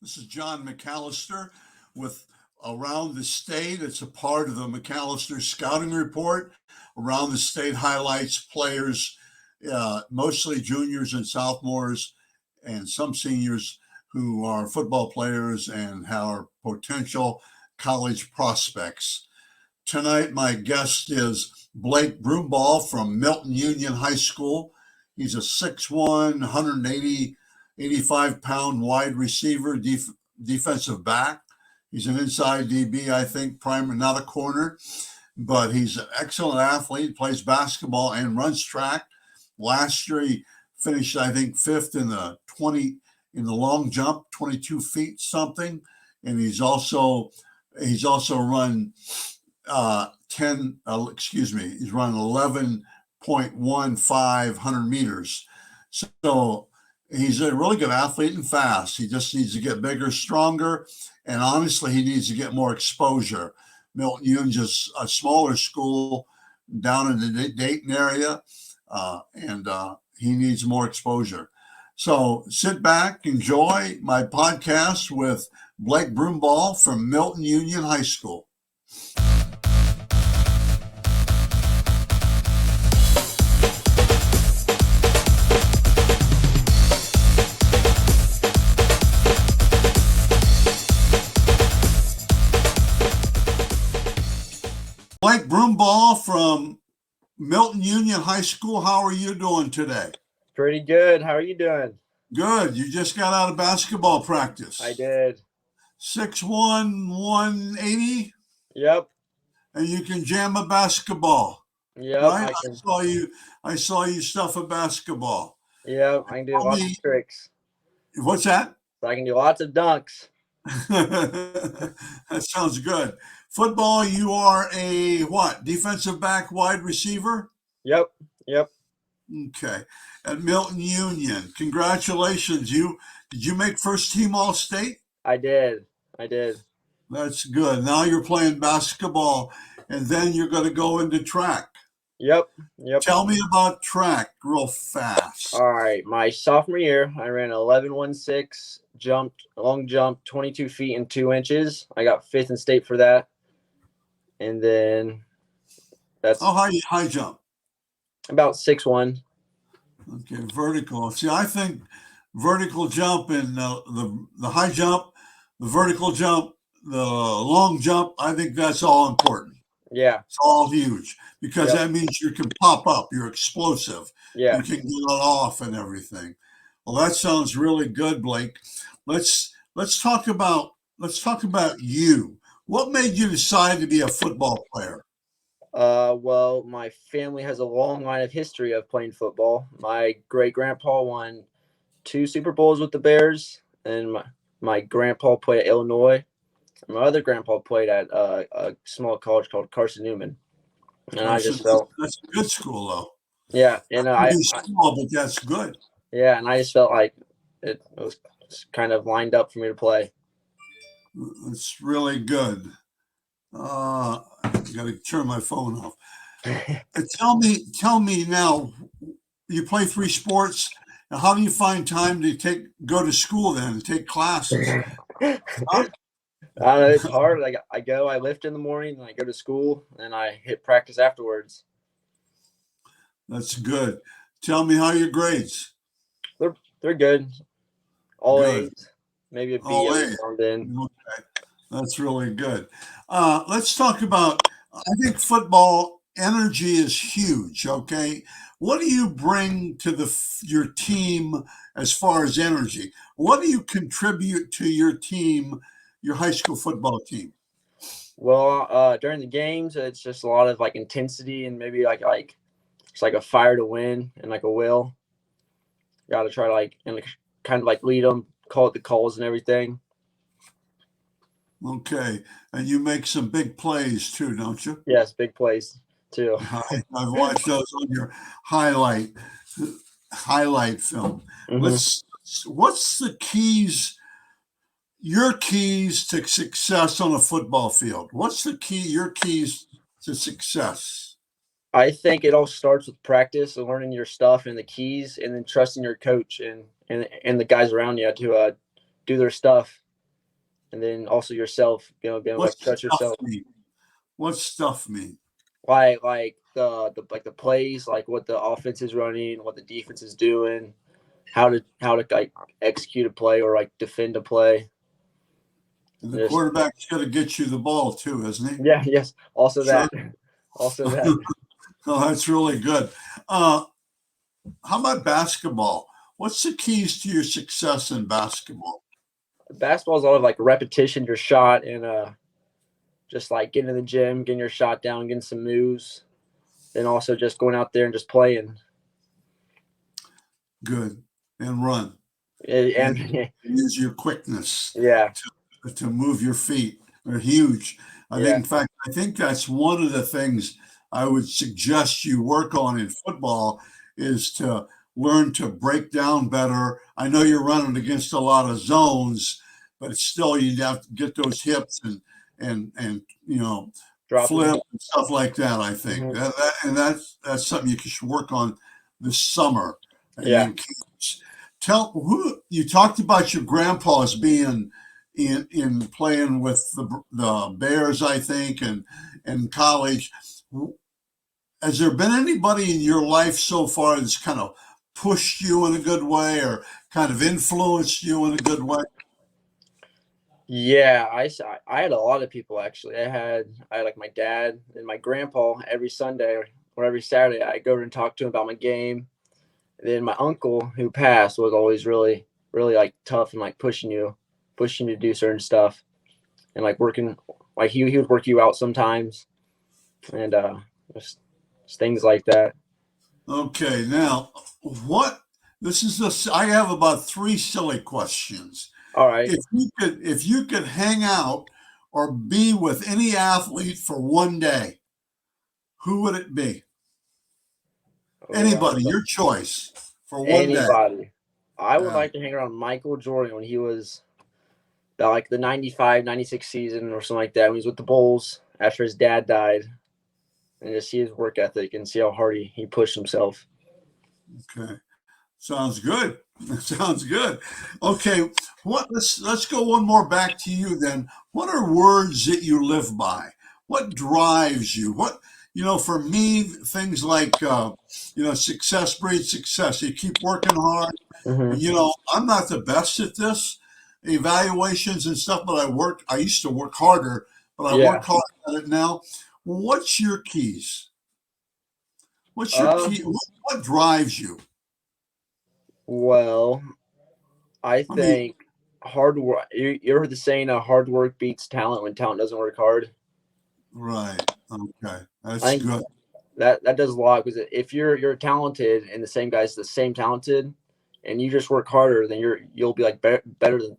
This is John McAllister with Around the State. It's a part of the McAllister Scouting Report. Around the State highlights players, mostly juniors and sophomores, and some seniors who are football players and are potential college prospects. Tonight, my guest is Blake Brumbaugh from Milton Union High School. He's a 6'1", 85-pound wide receiver, defensive back. He's an inside DB, I think, not a corner, but he's an excellent athlete, plays basketball and runs track. Last year, he finished, I think, fifth in the long jump, 22 feet something, and he's also run he's run 11.15 meters. So he's a really good athlete and fast. He just needs to get bigger, stronger, and honestly, he needs to get more exposure. Milton Union's just a smaller school down in the Dayton area, and he needs more exposure. So sit back, enjoy my podcast with Blake Brumbaugh from Milton Union High School. Blake Brumbaugh from Milton Union High School. How are you doing today? Pretty good. How are you doing? Good. You just got out of basketball practice. I did. 6'1", 180? Yep. And you can jam a basketball. Yep. Right? I saw you stuff a basketball. Yep. I can do lots of tricks. What's that? I can do lots of dunks. That sounds good. Football, you are a what? Defensive back, wide receiver? Yep. Okay. At Milton Union, congratulations. Did you make first team All-State? I did. That's good. Now you're playing basketball, and then you're going to go into track. Yep. Tell me about track real fast. All right. My sophomore year, I ran 11.16, long jump, 22 feet and 2 inches. I got fifth in state for that. And then that's high jump. About 6'1". Okay, vertical. See, I think vertical jump and the high jump, the vertical jump, the long jump, I think that's all important. Yeah. It's all huge because that means you can pop up. You're explosive. Yeah. You can get it off and everything. Well, that sounds really good, Blake. Let's talk about you. What made you decide to be a football player? Well, my family has a long line of history of playing football. My great-grandpa won 2 Super Bowls with the Bears, and my grandpa played at Illinois. My other grandpa played at a small college called Carson Newman. And I just felt that's a good school, though. Yeah, and small, but that's good. Yeah, and I just felt like it was kind of lined up for me to play. It's really good. I got to turn my phone off. Tell me now. You play 3 sports. Now, how do you find time to go to school then and take classes? It's hard. I lift in the morning, and I go to school, and I hit practice afterwards. That's good. Tell me how your grades. They're good. All good. A's. Maybe a B. All A's. Okay. That's really good. Let's talk about, I think football energy is huge, okay? What do you bring to your team as far as energy? What do you contribute to your team, your high school football team? Well, during the games, it's just a lot of intensity and maybe it's like a fire to win and a will. Got to try to kind of lead them, call it the calls and everything. Okay, and you make some big plays too, don't you? Yes, big plays too. I've watched those on your highlight film. Mm-hmm. What's the keys? Your keys to success on a football field. What's your keys to success? I think it all starts with practice and learning your stuff and the keys, and then trusting your coach and the guys around you to do their stuff and then also yourself, being able to What's like trust stuff yourself. mean? What's stuff mean? Like the plays, like what the offense is running, what the defense is doing, how to like execute a play or like defend a play. And the Just quarterback's got to get you the ball too, isn't he? yeah, yes. Also Sure. that. Also that. Oh, that's really good. Uh, how about basketball? What's the keys to your success in basketball? Basketball is a lot of like repetition, your shot, and just like getting in the gym, getting your shot down, getting some moves, and also just going out there and just playing. Good. And run. And And use your quickness yeah, to move your feet. They're huge. yeah, I think that's one of the things I would suggest you work on in football is to learn to break down better. I know you're running against a lot of zones, but it's still you have to get those hips and dropping. flip and stuff like that. I think Hmm. and that's something you should work on this summer. And Yeah. then tell who you talked about your grandpa as being in playing with the Bears, I think, and in college. Has there been anybody in your life so far that's kind of pushed you in a good way or kind of influenced you in a good way? Yeah, I had a lot of people actually. I had like my dad and my grandpa every Sunday or every Saturday. I go over and talk to him about my game. And then my uncle who passed was always really like tough and like pushing you to do certain stuff and like working like he would work you out sometimes and just things like that. Okay, now what? This is this. I have about three silly questions. All right. If you could hang out or be with any athlete for one day, who would it be? Uh, Anybody, your choice for one day. Anybody. I would Yeah. like to hang around Michael Jordan when he was about like the 95, 96 season or something like that when he was with the Bulls after his dad died and just see his work ethic and see how hard he pushed himself. Okay. Sounds good. Sounds good. Okay. Let's go one more back to you then. What are words that you live by? What drives you? For me, things like success breeds success. You keep working hard. Hmm. I'm not the best at this, evaluations and stuff, but I used to work harder, but I Yeah. work hard at it now. What's your keys? What's your Uh, key? What drives you? well, I I mean, think hard work. You ever heard the saying, "Hard work beats talent when talent doesn't work hard." right. Okay. I That's think good. that does a lot because if you're talented and the same guy's the same talented, and you just work harder, then you'll be like better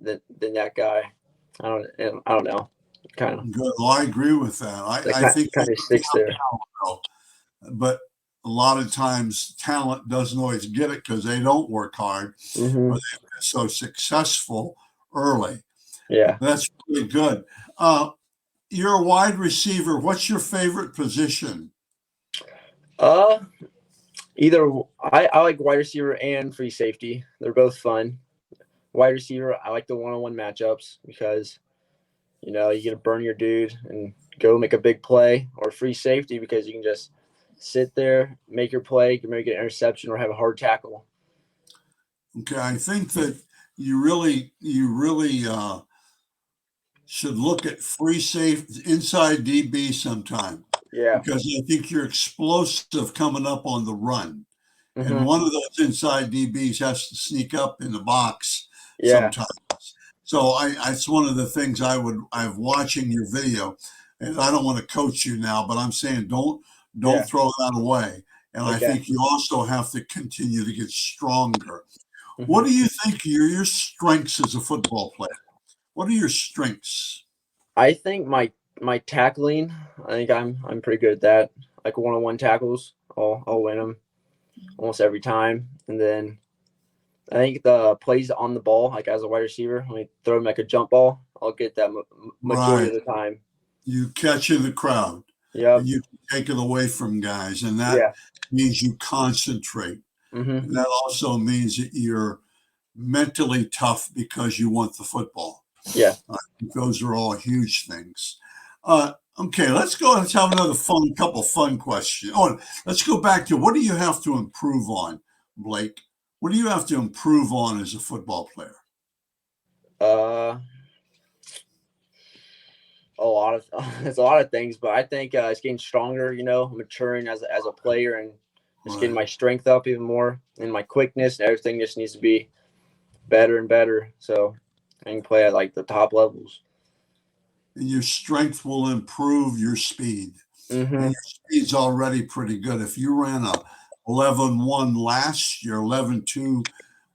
than that guy. I don't know. Kind of Good. Well, I agree with that. that I think you kind of have sticks there. talent, though, but a lot of times talent doesn't always get it because they don't work hard or Hmm. they're so successful early. Yeah. That's really good. Uh, you're a wide receiver. What's your favorite position? Uh, Either I like wide receiver and free safety. They're both fun. Wide receiver, I like the one-on-one matchups because you get to burn your dude and go make a big play, or free safety because you can just sit there, make your play, you can make an interception or have a hard tackle. Okay, I think that you really should look at free safe inside DB sometime Yeah. because I think you're explosive coming up on the run. And Hmm. one of those inside DBs has to sneak up in the box Yeah. sometimes. So it's one of the things I'm watching your video, and I don't want to coach you now, but I'm saying don't Yeah. throw that away. And I Okay. think you also have to continue to get stronger. What Hmm. do you think are your strengths as a football player? What are your strengths? I think my tackling, I think I'm pretty good at that. Like one-on-one tackles, I'll win them almost every time. And then I think the plays on the ball, like as a wide receiver, when we throw him like a jump ball, I'll get that majority Right. of the time. You catch in the crowd Yep. and you can take it away from guys, and that Yeah. means you concentrate. Hmm. And that also means that you're mentally tough because you want the football. Yeah. I think those are all huge things. Okay, let's go. Let's have another couple fun questions. Oh, let's go back to what do you have to improve on, Blake? What do you have to improve on as a football player? A lot of it's a lot of things, but I think it's getting stronger. Maturing as a player and just getting my strength up even more and my quickness. Everything just needs to be better and better, so I can play at like the top levels. And your strength will improve your speed. Mm-hmm. And your speed's already pretty good. If you ran a 11.1 last year, 11.2,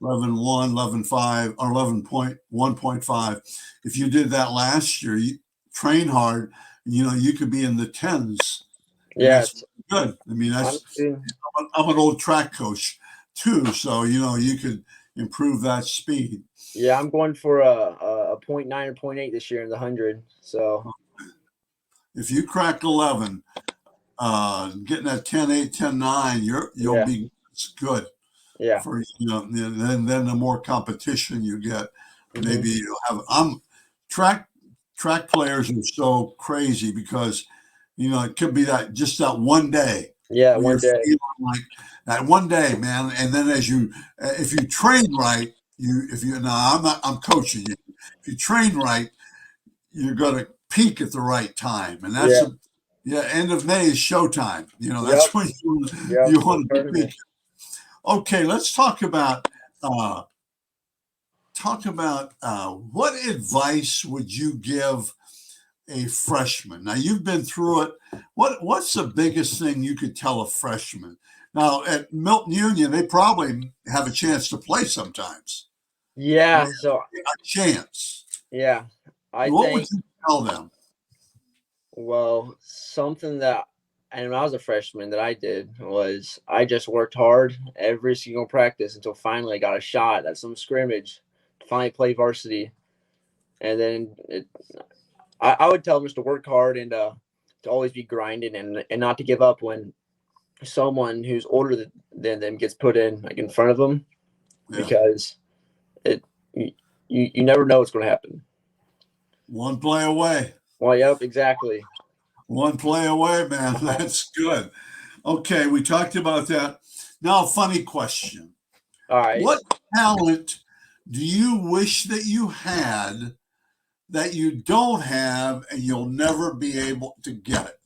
11.1, 11.5, or 11.1.5, if you did that last year, you train hard, you could be in the tens. Yeah, that's good. I mean, honestly, I'm an old track coach too, so you could improve that speed. Yeah, I'm going for a 0.9 or 0.8 this year in the 100. So if you crack 11, getting that 10.8, 10.9, you'll be good. Yeah. For then the more competition you get, maybe you'll have. Track players are so crazy because it could be that one day. Yeah, one day. Like that one day, man. And then if you train right, I'm coaching you. If you train right, you're going to peak at the right time, and that's end of May is showtime. That's when you want to be peak. Okay, let's talk about what advice would you give a freshman? Now you've been through it. What's the biggest thing you could tell a freshman? Now at Milton Union, they probably have a chance to play sometimes. Yeah, so a chance. Yeah, what would you tell them? Well, something that, and when I was a freshman, that I did was I just worked hard every single practice until finally I got a shot at some scrimmage to finally play varsity. And then I would tell them just to work hard and to always be grinding and not to give up when someone who's older than them gets put in front of them, because you never know what's going to happen. One play away. Well, yep, exactly. One play away, man. That's good. Okay, we talked about that. Now, a funny question. All right. What talent do you wish that you had that you don't have and you'll never be able to get it?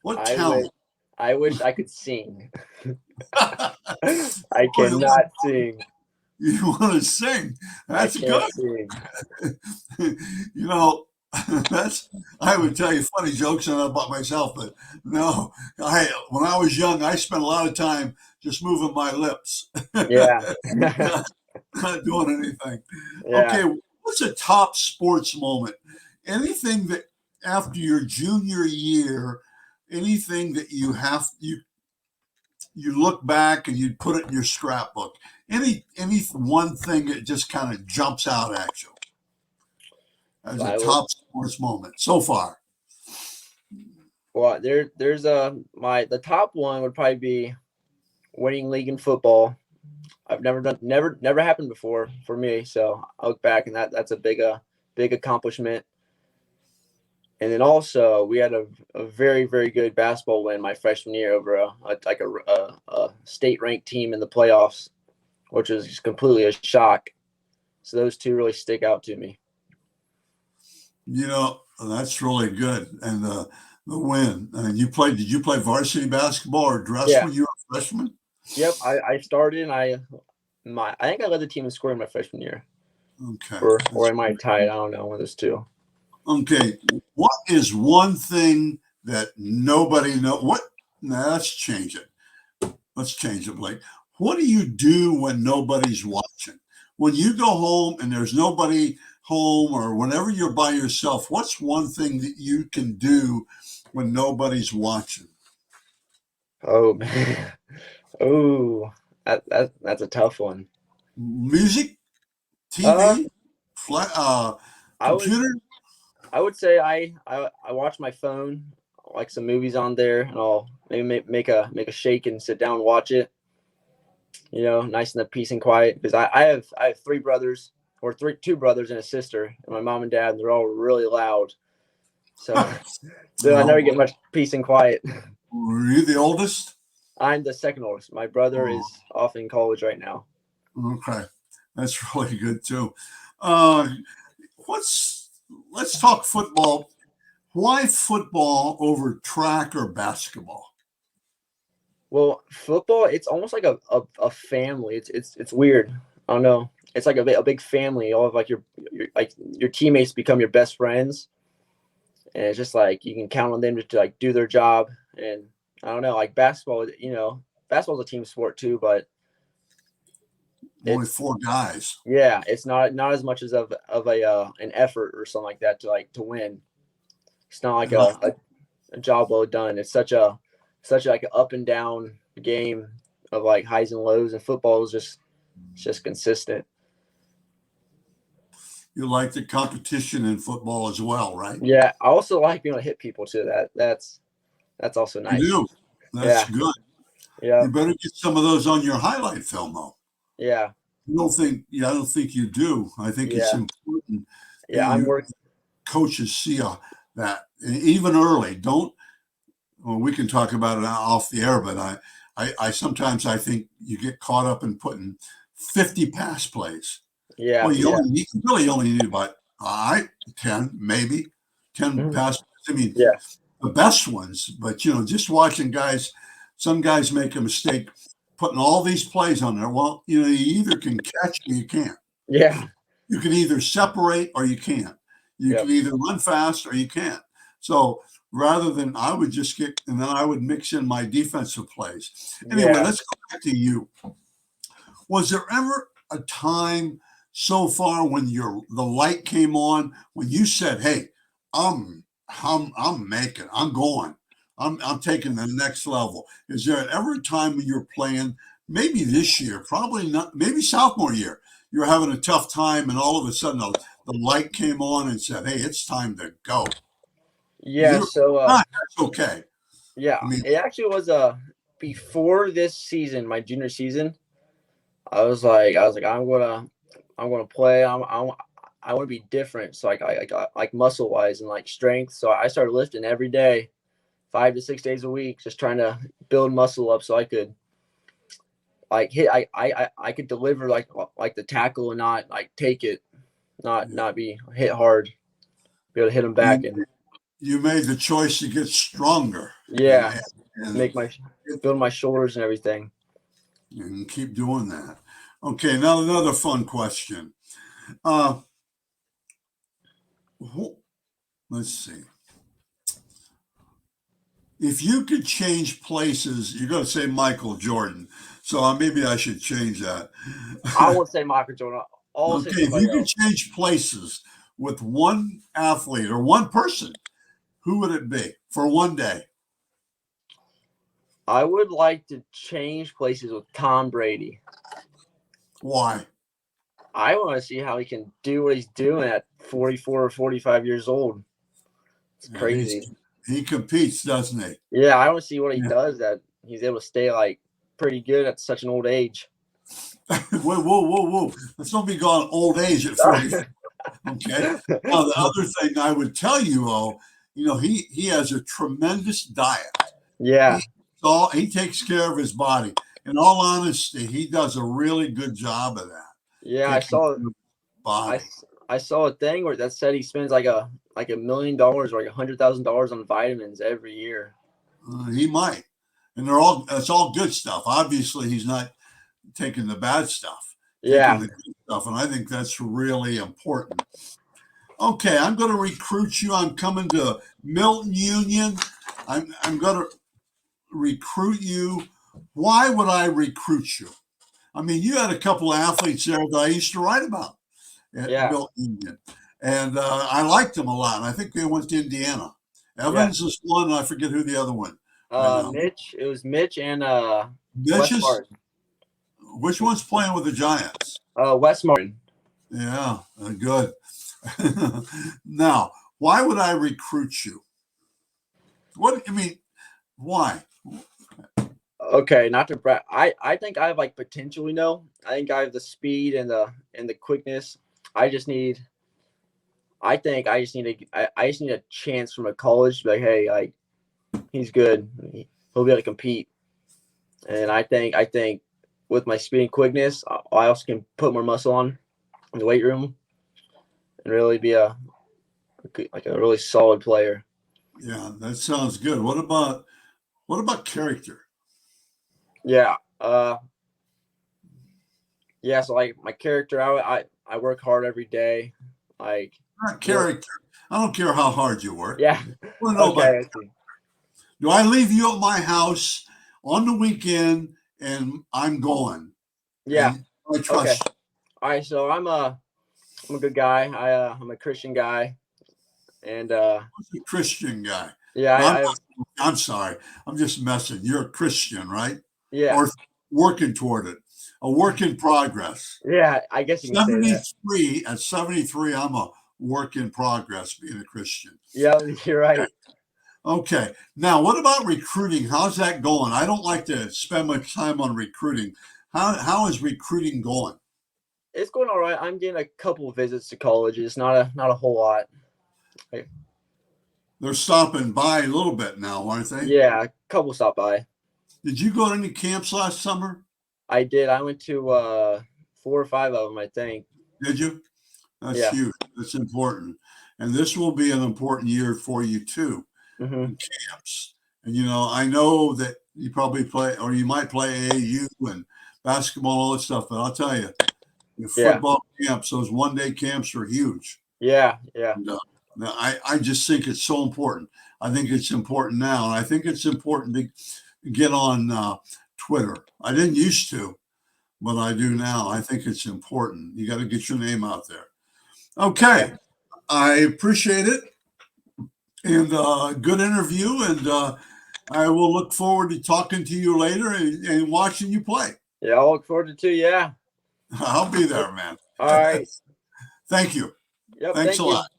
What talent? I wish I could sing. I cannot sing. You want to sing? That's good. Sing. I would tell you funny jokes about myself, but no. When I was young, I spent a lot of time just moving my lips. Yeah. not doing anything. Yeah. Okay, what's a top sports moment? Anything that after your junior year, anything that you look back and you put it in your scrapbook. Any one thing that just kind of jumps out at you as a top sports moment so far? Well, there's the top one would probably be winning league in football. I've never happened before for me, so I look back and that's a big accomplishment. And then also we had a very, very good basketball win my freshman year over a state ranked team in the playoffs, which was just completely a shock. So those two really stick out to me. That's really good. And the win. And did you play varsity basketball or dress when you were a freshman? Yep, I started and I think I led the team in scoring my freshman year. Okay. Or am I tied? I don't know, one of those two. Okay. What is one thing that nobody knows? Now let's change it. Let's change it, Blake. What do you do when nobody's watching? When you go home and there's nobody home, or whenever you're by yourself, what's one thing that you can do when nobody's watching? Oh, man. Oh, that's a tough one. Music, TV, computer. I would say I watch my phone, like some movies on there, and I'll maybe make a shake and sit down and watch it. Nice and peace and quiet, because I have 3 brothers. or two brothers and a sister, and my mom and dad. And they're all really loud, so I never get much peace and quiet. Were you the oldest? I'm the second oldest. My brother is off in college right now. Okay, that's really good too. Let's talk football. Why football over track or basketball? Well, football, it's almost like a family. It's weird. I don't know. It's like a big family. All of like your teammates become your best friends, and it's just like you can count on them to like do their job. And I don't know, like basketball. Basketball's a team sport too, but Only 4 guys. Yeah, it's not as much as of an effort or something like that to win. It's not like a job well done. It's such like an up and down game of like highs and lows, and football is just consistent. You like the competition in football as well, right? Yeah, I also like being able to hit people too. That's also nice. You do. That's good. Yeah. You better get some of those on your highlight film, though. Yeah. I don't think you do. I think it's important. Yeah, I'm working. Coaches see that even early. We can talk about it off the air, but I sometimes I think you get caught up in putting 50 pass plays. Yeah. Well, you only need about 10, maybe 10 pass plays. I mean, the best ones, but just watching some guys make a mistake putting all these plays on there. Well, you either can catch or you can't. Yeah. You can either separate or you can't. You can either run fast or you can't. So rather than I would just and then I would mix in my defensive plays. Anyway, let's go back to you. Was there ever a time so far when the light came on when you said, "Hey, I'm going. I'm taking the next level"? Is there ever a time when you're playing, maybe this year, probably not, maybe sophomore year, you're having a tough time and all of a sudden the light came on and said, "Hey, it's time to go"? Yeah. That's okay. Yeah, it actually was before this season, my junior season. I was like, I'm gonna play. I want to be different. So I got like muscle wise and like strength. So I started lifting every day, 5 to 6 days a week, just trying to build muscle up so I could like hit. I could deliver like the tackle and not like take it, not be hit hard, be able to hit them back. You made the choice to get stronger. Yeah, and build my shoulders and everything. And keep doing that. Okay, now another fun question. Let's see. If you could change places, you're going to say Michael Jordan. So maybe I should change that. I won't say Michael Jordan. Okay, if you could change places with one athlete or one person, who would it be for one day? I would like to change places with Tom Brady. Why? I want to see how he can do what he's doing at 44 or 45 years old. It's crazy. He competes, doesn't he? Yeah, I want to see what he does, that he's able to stay like pretty good at such an old age. Whoa. Let's not be gone old age at 40. Okay. Now, the other thing I would tell you, he has a tremendous diet. Yeah. He takes care of his body. In all honesty, he does a really good job of that. Yeah, I saw a thing where that said he spends like $1 million or like $100,000 on vitamins every year. He might, and it's all good stuff. Obviously, he's not taking the bad stuff. Yeah, taking the good stuff, and I think that's really important. Okay, I'm going to recruit you. I'm coming to Milton Union. I'm going to recruit you. Why would I recruit you? I mean, you had a couple of athletes there that I used to write about at Milton Union, and I liked them a lot. And I think they went to Indiana. Evans is one, and I forget who the other one. Mitch. It was Mitch and Wes Martin. Which one's playing with the Giants? Wes Martin. Yeah, good. Now, why would I recruit you? Why? Okay, not to brag. I think I have like potential. I think I have the speed and the quickness. I just need. I think I just need I just need a chance from a college to be like, hey, like he's good. He'll be able to compete. And I think with my speed and quickness, I also can put more muscle on in the weight room and really be a really solid player. Yeah, that sounds good. What about character? Yeah. Yeah. So like my character, I work hard every day. Like Not really. character. I don't care how hard you work. Yeah. I want to know about, Okay. I see. do I leave you at my house on the weekend and I'm going Yeah. and I Okay. trust you? All right. So I'm a good guy. I'm a Christian guy, and I'm a Christian guy. yeah. No, I I'm sorry. I'm just messing. You're a Christian, right? yeah. Or working toward it. A work in progress. Yeah. I guess you can say that. 73, at 73, I'm a work in progress being a Christian. Yeah. You're right. Okay. Now, what about recruiting? How's that going? I don't like to spend much time on recruiting. How is recruiting going? It's going all right. I'm getting a couple of visits to colleges, not a whole lot. They're stopping by a little bit now, aren't they? Yeah, a couple stopped by. Did you go to any camps last summer? I did. I went to 4 or 5 of them, I think. Did you? That's Yeah. huge. That's important. And this will be an important year for you too Hmm. in camps. And I know that you probably play, or you might play AAU and basketball, all that stuff. But I'll tell you, the Yeah. football camps, those one-day camps are huge. Yeah. Yeah. And, I just think it's so important. I think it's important now, and I think it's important to get on Twitter. I didn't used to, but I do now. I think it's important. You got to get your name out there. Okay, Yeah. I appreciate it, and good interview. And I will look forward to talking to you later and watching you play. Yeah. I'll look forward to it too. Yeah. I'll be there, man. All right. Thank you. Yep. Thanks Thank a you. lot.